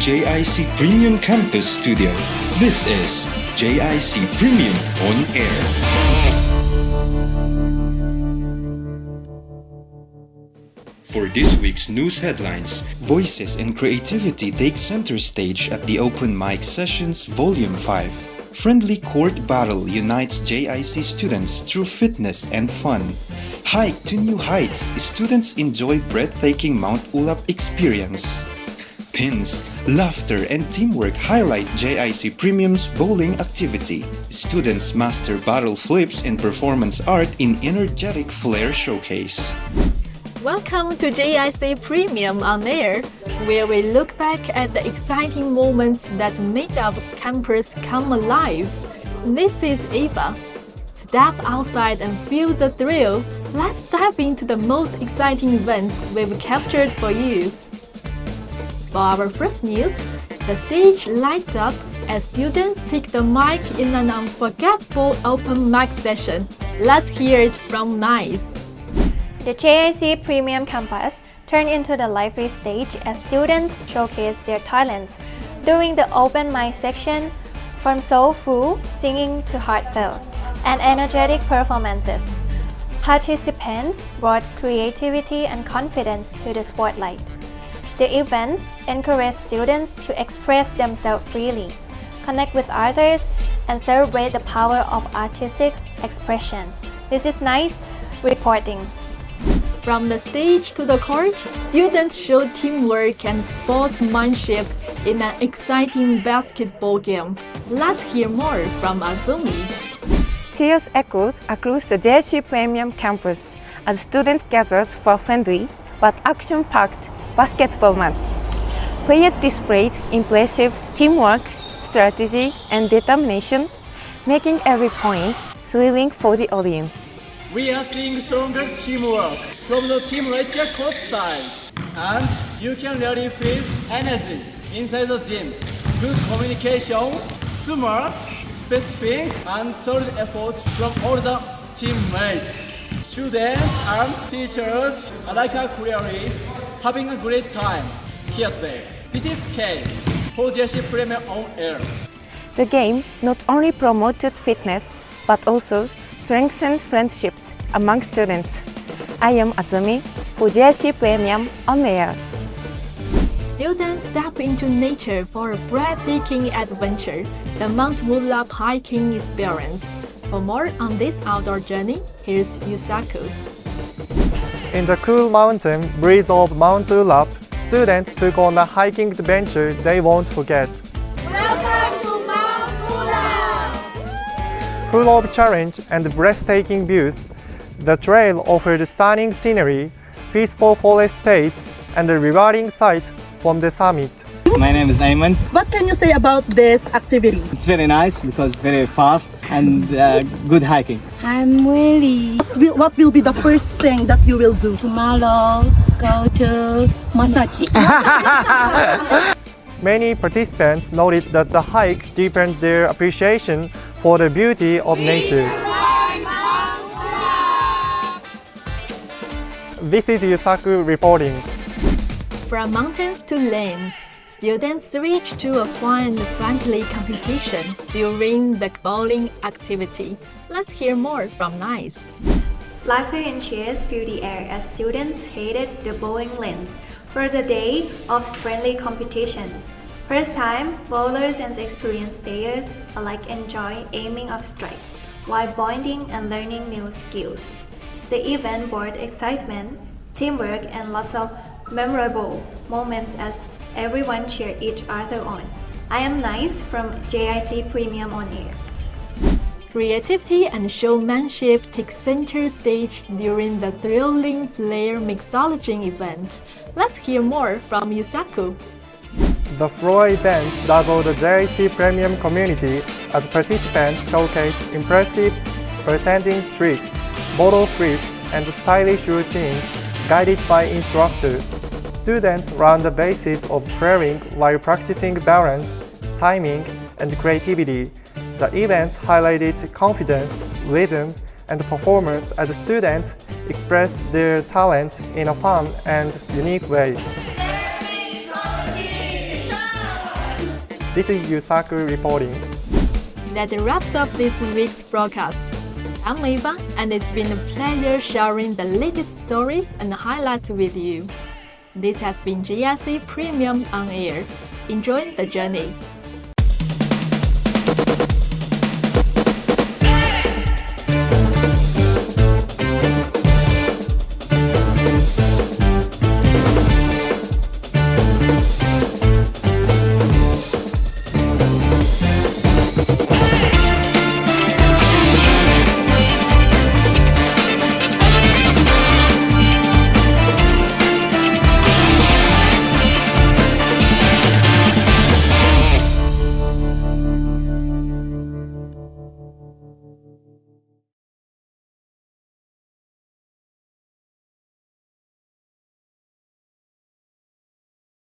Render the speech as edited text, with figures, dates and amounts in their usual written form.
JIC Premium Campus Studio. This is JIC Premium On Air. For this week's news headlines, voices and creativity take center stage at the Open Mic Sessions Volume 5. Friendly court battle unites JIC students through fitness and fun. Hike to new heights, students enjoy breathtaking Mount Ulap experience. Pins, laughter, and teamwork highlight JIC Premium's bowling activity. Students master battle flips and performance art in energetic Flair showcase. Welcome to JIC Premium On Air, where we look back at the exciting moments that made our campus come alive. This is Eva. Step outside and feel the thrill. Let's dive into the most exciting events we've captured for you. For our first news, the stage lights up as students take the mic in an unforgettable open mic session. Let's hear it from Nice. The JIC Premium Campus turned into the lively stage as students showcased their talents during the open mic section, from soulful singing to heartfelt and energetic performances. Participants brought creativity and confidence to the spotlight. The event encouraged students to express themselves freely, connect with others, and celebrate the power of artistic expression. This is Nice reporting. From the stage to the court, students showed teamwork and sportsmanship in an exciting basketball game. Let's hear more from Azumi. Cheers echoed across the JIC Premium Campus as students gathered for friendly but action-packed basketball match. Players displayed impressive teamwork, strategy, and determination, making every point thrilling for the audience. We are seeing stronger teamwork from the team right here court side. And you can really feel energy inside the gym. Good communication, smart, specific, and solid effort from all the teammates. Students and teachers are like a clearly having a great time here today. This is K for JIC Premium On Air. The game not only promoted fitness but also strengthened friendships among students. I am Azumi for JIC Premium On Air. Students step into nature for a breathtaking adventure, the Mount Ulap hiking experience. For more on this outdoor journey, here's Yusaku. In the cool mountain breeze of Mount Ulap, students took on a hiking adventure they won't forget. Welcome to Mount Ulap! Full of challenge and breathtaking views, the trail offered stunning scenery, peaceful forest space, and a rewarding sight from the summit. My name is Ayman. What can you say about this activity? It's very nice because very far and good hiking. I'm Willie. What will be the first thing that you will do? Tomorrow, go to Mixology. Many participants noted that the hike deepened their appreciation for the beauty of nature. This is Yusaku reporting. From mountains to lanes, students switched to a fun and friendly competition during the bowling activity. Let's hear more from Nice. Laughter and cheers filled the air as students headed the bowling lanes for the day of friendly competition. First-time bowlers and experienced players alike enjoy aiming off strikes while bonding and learning new skills. The event brought excitement, teamwork, and lots of memorable moments as everyone cheered each other on. I am Nice from JIC Premium On Air. Creativity and showmanship take center stage during the thrilling Flair Mixology event. Let's hear more from Yusaku. The floor event dazzled the JIC Premium community as participants showcased impressive pretending tricks, bottle flips, and stylish routines guided by instructors. Students learned the basis of sharing while practicing balance, timing, and creativity. The event highlighted confidence, rhythm, and performance as students expressed their talent in a fun and unique way. This is Yusaku reporting. That wraps up this week's broadcast. I'm Eva, and it's been a pleasure sharing the latest stories and highlights with you. This has been JIC Premium On Air. Enjoy the journey.